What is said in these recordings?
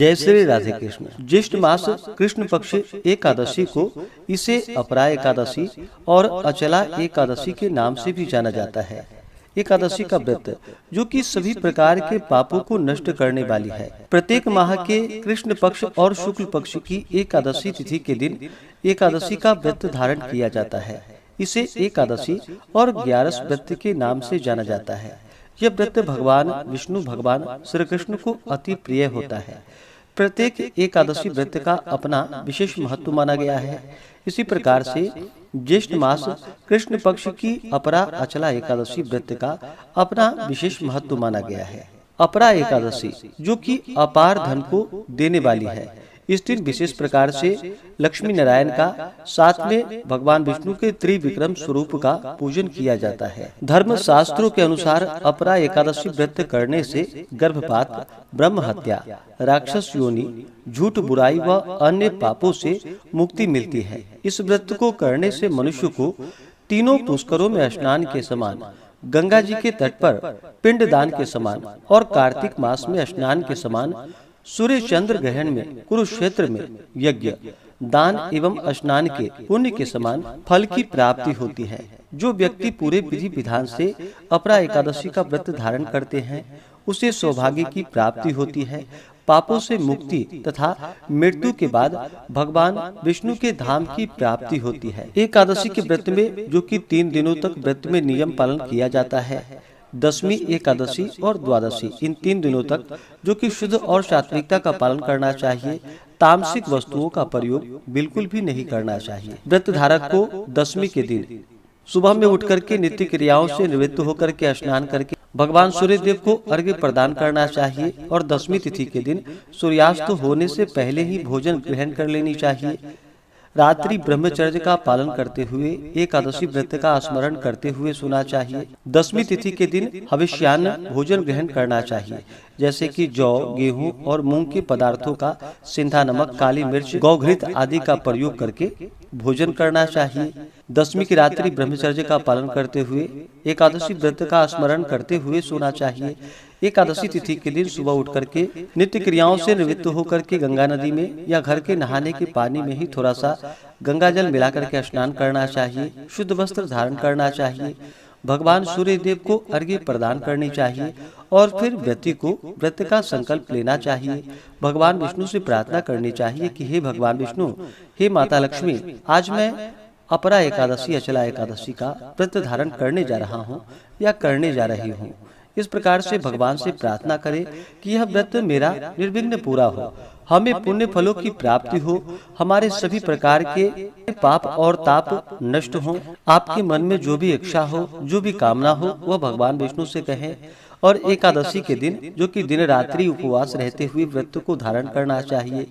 जय श्री राधे कृष्ण। ज्येष्ठ मास कृष्ण पक्ष एकादशी को इसे अपरा एकादशी और अचला एकादशी के नाम से भी जाना जाता है। एकादशी का व्रत जो कि सभी प्रकार के पापों को नष्ट करने वाली है। प्रत्येक माह के कृष्ण पक्ष और शुक्ल पक्ष की एकादशी तिथि के दिन एकादशी का व्रत धारण किया जाता है। इसे एकादशी और 11 व्रत के नाम से जाना जाता है। यह व्रत भगवान विष्णु भगवान श्री कृष्ण को अति प्रिय होता है। प्रत्येक एकादशी व्रत का अपना विशेष महत्व माना गया है। इसी प्रकार से ज्येष्ठ मास कृष्ण पक्ष की अपरा अचला एकादशी व्रत का अपना विशेष महत्व माना गया है। अपरा एकादशी जो कि अपार धन को देने वाली है। इस दिन विशेष प्रकार से लक्ष्मी नारायण का साथ में भगवान विष्णु के त्रिविक्रम स्वरूप का पूजन किया जाता है। धर्म शास्त्रों के अनुसार अपरा एकादशी व्रत करने से गर्भपात, ब्रह्म हत्या, राक्षस योनि, झूठ, बुराई व अन्य पापों से मुक्ति मिलती है। इस व्रत को करने से मनुष्य को तीनों पुष्करों में स्नान के समान, गंगा जी के तट पर पिंडदान के समान और कार्तिक मास में स्नान के समान, सूर्य चंद्र ग्रहण में, कुरुक्षेत्र में यज्ञ, दान एवं स्नान के पुण्य के समान फल की प्राप्ति होती है। जो व्यक्ति पूरे विधि विधान से अपरा एकादशी का व्रत धारण करते हैं उसे सौभाग्य की प्राप्ति होती है, पापों से मुक्ति तथा मृत्यु के बाद भगवान विष्णु के धाम की प्राप्ति होती है। एकादशी के व्रत में जो कि 3 दिनों तक व्रत में नियम पालन किया जाता है। दशमी, एकादशी और द्वादशी, इन 3 दिनों तक जो कि शुद्ध और सात्विकता का पालन करना चाहिए। तामसिक वस्तुओं का प्रयोग बिल्कुल भी नहीं करना चाहिए। व्रत धारक को दशमी के दिन सुबह में उठ करके नित्य क्रियाओं से निवृत्त होकर के स्नान करके भगवान सूर्य देव को अर्घ्य प्रदान करना चाहिए और दशमी तिथि के दिन सूर्यास्त होने से पहले ही भोजन ग्रहण कर लेनी चाहिए। रात्रि ब्रह्मचर्य का पालन करते हुए एकादशी व्रत का स्मरण करते हुए सोना चाहिए। दशमी तिथि के दिन हविष्यान्न भोजन ग्रहण करना चाहिए, जैसे कि जौ, गेहूं और मूंग के पदार्थों का सिंधा नमक, काली मिर्च, गौघृत आदि का प्रयोग करके भोजन करना चाहिए। दशमी की रात्रि ब्रह्मचर्य का पालन करते हुए एकादशी व्रत का स्मरण करते हुए सोना चाहिए। एकादशी तिथि के दिन सुबह उठ करके नित्य क्रियाओं से निवृत्त होकर के गंगा नदी में या घर के नहाने के पानी में ही थोड़ा सा गंगा जल मिलाकर के स्नान करना चाहिए। शुद्ध वस्त्र धारण करना चाहिए। भगवान सूर्य देव को अर्घ्य प्रदान करनी चाहिए और फिर व्यक्ति को व्रत का संकल्प लेना चाहिए। भगवान विष्णु से प्रार्थना करनी चाहिए कि हे भगवान विष्णु, हे माता लक्ष्मी, आज मैं अपरा एकादशी अचला एकादशी का व्रत धारण करने जा रहा हूँ या करने जा रही हूँ। इस प्रकार से भगवान से प्रार्थना करें कि यह व्रत मेरा निर्विघ्न पूरा हो, हमें पुण्य फलों की प्राप्ति हो, हमारे सभी प्रकार के पाप और ताप नष्ट हो। आपके मन में जो भी इच्छा हो, जो भी कामना हो, वह भगवान विष्णु से कहें। और एकादशी के दिन जो कि दिन रात्रि उपवास रहते हुए व्रत को धारण करना चाहिए।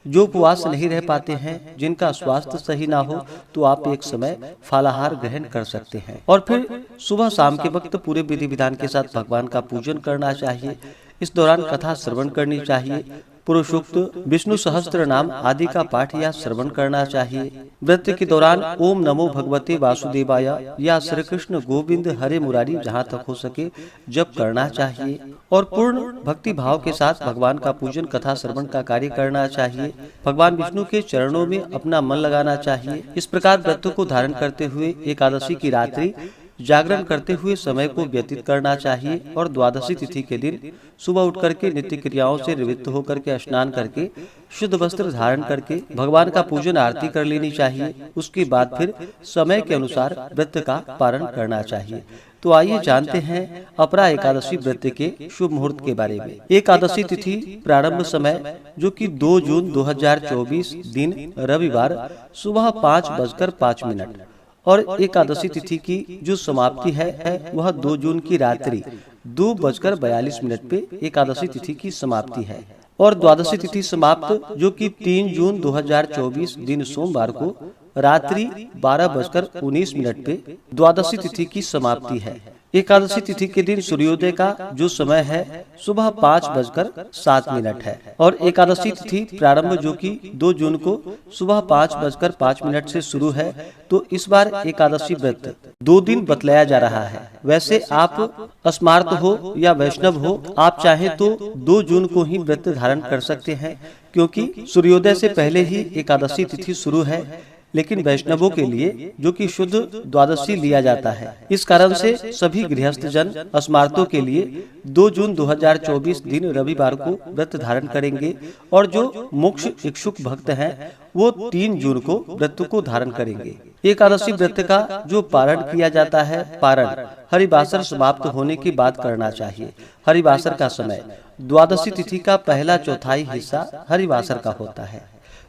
जो उपवास नहीं रह पाते हैं, जिनका स्वास्थ्य सही ना हो, तो आप एक समय फलाहार ग्रहण कर सकते हैं और फिर सुबह शाम के वक्त पूरे विधि विधान के साथ भगवान का पूजन करना चाहिए। इस दौरान कथा श्रवण करनी चाहिए। पुरुषोक्त, विष्णु सहस्त्र नाम आदि का पाठ या श्रवण करना चाहिए। व्रत के दौरान ओम नमो भगवते वासुदेवाय या श्री कृष्ण गोविंद हरे मुरारी जहाँ तक हो सके जप करना चाहिए और पूर्ण भक्ति भाव के साथ भगवान का पूजन, कथा श्रवण का कार्य करना चाहिए। भगवान विष्णु के चरणों में अपना मन लगाना चाहिए। इस प्रकार व्रत को धारण करते हुए एकादशी की रात्रि जागरण करते हुए समय को व्यतीत करना चाहिए और द्वादशी तिथि के दिन सुबह उठ करके नित्य क्रियाओं से निवृत्त होकर के स्नान करके शुद्ध वस्त्र धारण करके भगवान का पूजन आरती कर लेनी चाहिए। उसके बाद फिर समय के अनुसार व्रत का पालन करना चाहिए। तो आइए जानते हैं अपरा एकादशी व्रत के शुभ मुहूर्त के बारे में। एकादशी तिथि प्रारंभ समय जो कि 2 जून 2024 दिन रविवार सुबह 5:05 और एकादशी तिथि की जो समाप्ति है वह 2 जून की रात्रि 2:42 पे एकादशी तिथि की समाप्ति है और द्वादशी तिथि समाप्त जो कि 3 जून 2024 दिन सोमवार को रात्रि 12:19 पे द्वादशी तिथि की समाप्ति है। एकादशी तिथि के दिन सूर्योदय का जो समय है सुबह 5:07 है और एकादशी तिथि प्रारंभ जो कि 2 जून को सुबह 5:05 से शुरू है। तो इस बार एकादशी व्रत 2 दिन बतलाया जा रहा है। वैसे आप स्मार्त हो या वैष्णव हो, आप चाहें तो 2 जून को ही व्रत धारण कर सकते हैं, क्योंकि सूर्योदय से पहले ही एकादशी तिथि शुरू है। लेकिन वैष्णवों के लिए जो कि शुद्ध द्वादशी लिया जाता है, इस कारण से सभी गृहस्थ जन स्मार्तों के लिए 2 जून 2024 दिन रविवार को व्रत धारण करेंगे और जो मोक्ष इच्छुक भक्त हैं वो 3 जून को व्रत को धारण करेंगे। एकादशी व्रत का जो पारण किया जाता है, पारण हरिवासर समाप्त होने के बाद करना चाहिए। हरिवासर का समय द्वादशी तिथि का पहला चौथाई हिस्सा हरिवासर का होता है।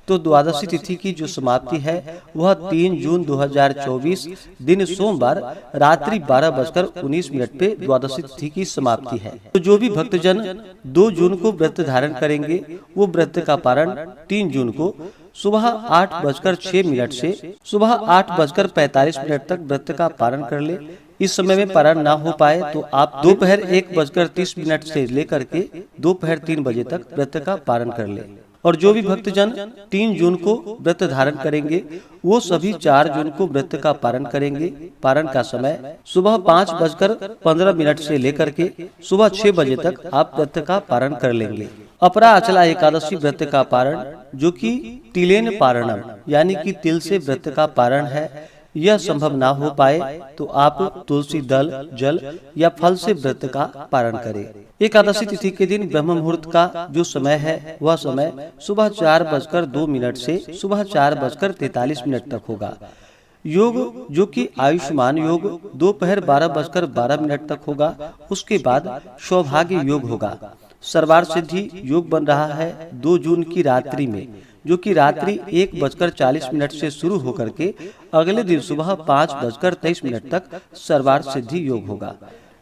तो द्वादशी तिथि की जो समाप्ति है वह 3 जून 2024 दिन सोमवार रात्रि 12:19 पे द्वादशी तिथि की समाप्ति है। तो जो भी भक्तजन 2 जून को व्रत धारण करेंगे वो व्रत का पारण 3 जून को सुबह 8:06 से सुबह 8:45 तक व्रत का पारण कर ले। इस समय में पारण ना हो पाए तो आप दोपहर 1:30 से लेकर के दोपहर 3 बजे तक व्रत का पारण कर ले। और जो भी भक्तजन 3 जून को व्रत धारण करेंगे वो सभी 4 जून को व्रत का पारण करेंगे। पारण का समय सुबह 5:15 से लेकर के सुबह 6 बजे तक आप व्रत का पारण कर लेंगे। अपरा अचला एकादशी व्रत का पारण जो कि तिलेन पारणम यानी कि तिल से व्रत का पारण है, यह संभव ना हो पाए तो आप तुलसी दल, जल या फल से व्रत का पारण करें। एकादशी तिथि के दिन ब्रह्म मुहूर्त का जो समय है वह समय सुबह 4:02 से सुबह 4:43 तक होगा। योग जो कि आयुष्मान योग दोपहर 12:12 तक होगा। उसके बाद सौभाग्य योग होगा। सर्वार सिद्धि योग बन रहा है 2 जून की रात्रि में, जो कि रात्रि 1:40 से शुरू होकर के अगले दिन सुबह 5:23 तक सर्वार सिद्धि योग होगा।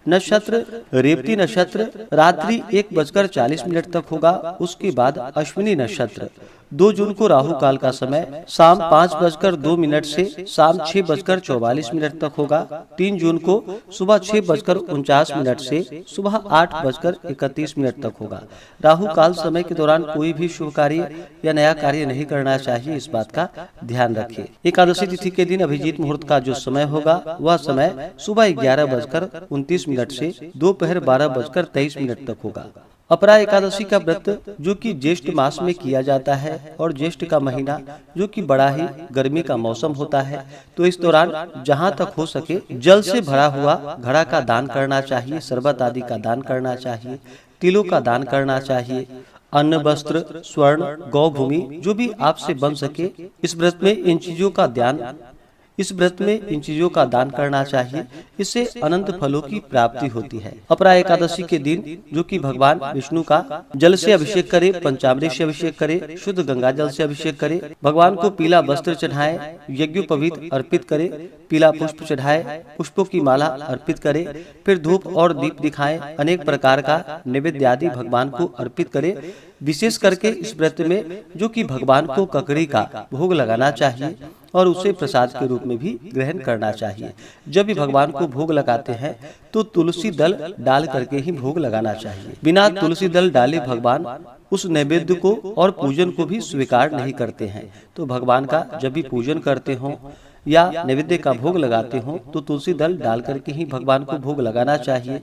नक्षत्र रेवती नक्षत्र रात्रि 1:40 तक होगा। उसके बाद अश्विनी नक्षत्र 2 जून को राहु काल का समय शाम 5:02 से शाम 6:44 तक होगा। 3 जून को सुबह 6:49 से सुबह 8:31 तक होगा। राहु काल समय के दौरान कोई भी शुभ कार्य या नया कार्य नहीं करना चाहिए, इस बात का ध्यान रखें। एकादशी तिथि के दिन अभिजीत मुहूर्त का जो समय होगा वह समय सुबह 11:29 से दोपहर 12:23 तक होगा। अपरा एकादशी का व्रत जो कि ज्येष्ठ मास में किया जाता है और ज्येष्ठ का महीना जो कि बड़ा ही गर्मी का मौसम होता है, तो इस दौरान जहां तक हो सके जल से भरा हुआ घड़ा का दान करना चाहिए, शरबत आदि का दान करना चाहिए, तिलों का दान करना चाहिए, अन्न, वस्त्र, स्वर्ण, गौ भूमि जो भी आपसे बन सके इस व्रत में इन चीजों का दान करना चाहिए। इससे अनंत फलों की प्राप्ति होती है। अपरा एकादशी के दिन जो कि भगवान विष्णु का जल से अभिषेक करे, पंचामृत से अभिषेक करे, शुद्ध गंगा जल से अभिषेक करे, भगवान को पीला वस्त्र चढ़ाए, यज्ञोपवीत अर्पित करे, पीला पुष्प चढ़ाए, पुष्पों की माला अर्पित करे, फिर धूप और दीप दिखाए, अनेक प्रकार का नैवेद्य आदि भगवान को अर्पित करे। विशेष करके इस व्रत में जो कि भगवान को ककड़ी का भोग लगाना चाहिए और उसे प्रसाद के रूप में भी ग्रहण करना चाहिए। जब भी भगवान को भोग लगाते हैं तो तुलसी दल डाल करके ही भोग लगाना चाहिए। बिना तुलसी दल डाले भगवान उस नैवेद्य को और पूजन को भी स्वीकार नहीं करते हैं। तो भगवान का जब भी पूजन करते हो या नैवेद्य का भोग लगाते हो तो तुलसी दल डाल करके ही भगवान को भोग लगाना चाहिए।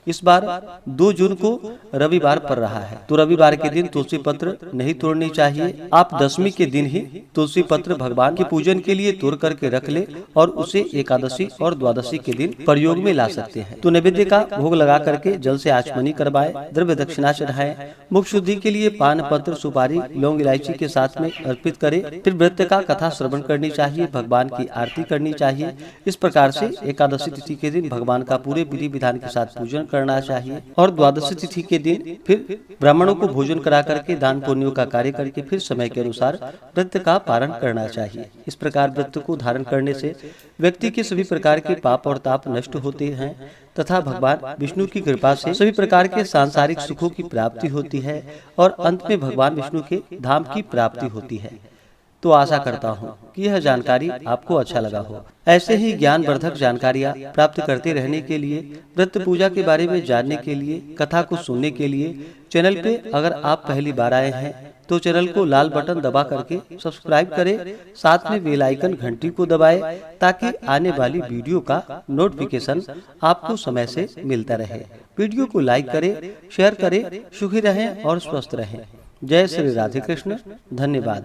इस बार 2 जून को रविवार पड़ रहा है, तो रविवार के दिन तुलसी पत्र नहीं तोड़नी चाहिए। आप दशमी के दिन ही तुलसी पत्र भगवान के पूजन के लिए तोड़ करके रख ले और उसे एकादशी और द्वादशी के दिन प्रयोग में ला सकते हैं। तो नैवेद्य का भोग लगा करके जल से आचमनी करवाए, द्रव्य दक्षिणा चढ़ाए, मुख शुद्धि के लिए पान, पत्र, सुपारी, लौंग, इलायची के साथ में अर्पित करे। फिर व्रत का कथा श्रवण करनी चाहिए, भगवान की आरती करनी चाहिए। इस प्रकार से एकादशी तिथि के दिन भगवान का पूरे विधि विधान के साथ पूजन करना चाहिए और द्वादशी तिथि के दिन फिर ब्राह्मणों को भोजन करा करके दान पुण्यों का कार्य करके फिर समय के अनुसार व्रत का पारण करना चाहिए। इस प्रकार व्रत को धारण करने से व्यक्ति के सभी प्रकार के पाप और ताप नष्ट होते हैं तथा भगवान विष्णु की कृपा से सभी प्रकार के सांसारिक सुखों की प्राप्ति होती है और अंत में भगवान विष्णु के धाम की प्राप्ति होती है। तो आशा करता हूँ कि यह जानकारी आपको अच्छा लगा हो। ऐसे ही ज्ञानवर्धक जानकारियाँ प्राप्त करते रहने के लिए, व्रत पूजा के बारे में जानने के लिए, कथा को सुनने के लिए चैनल पे अगर आप पहली बार आए हैं तो चैनल को लाल बटन दबा करके सब्सक्राइब करें, साथ में बेल आइकन घंटी को दबाएं ताकि आने वाली वीडियो का नोटिफिकेशन आपको समय से मिलता रहे। वीडियो को लाइक करें, शेयर करें। सुखी रहें और स्वस्थ रहें। जय श्री राधे कृष्ण। धन्यवाद।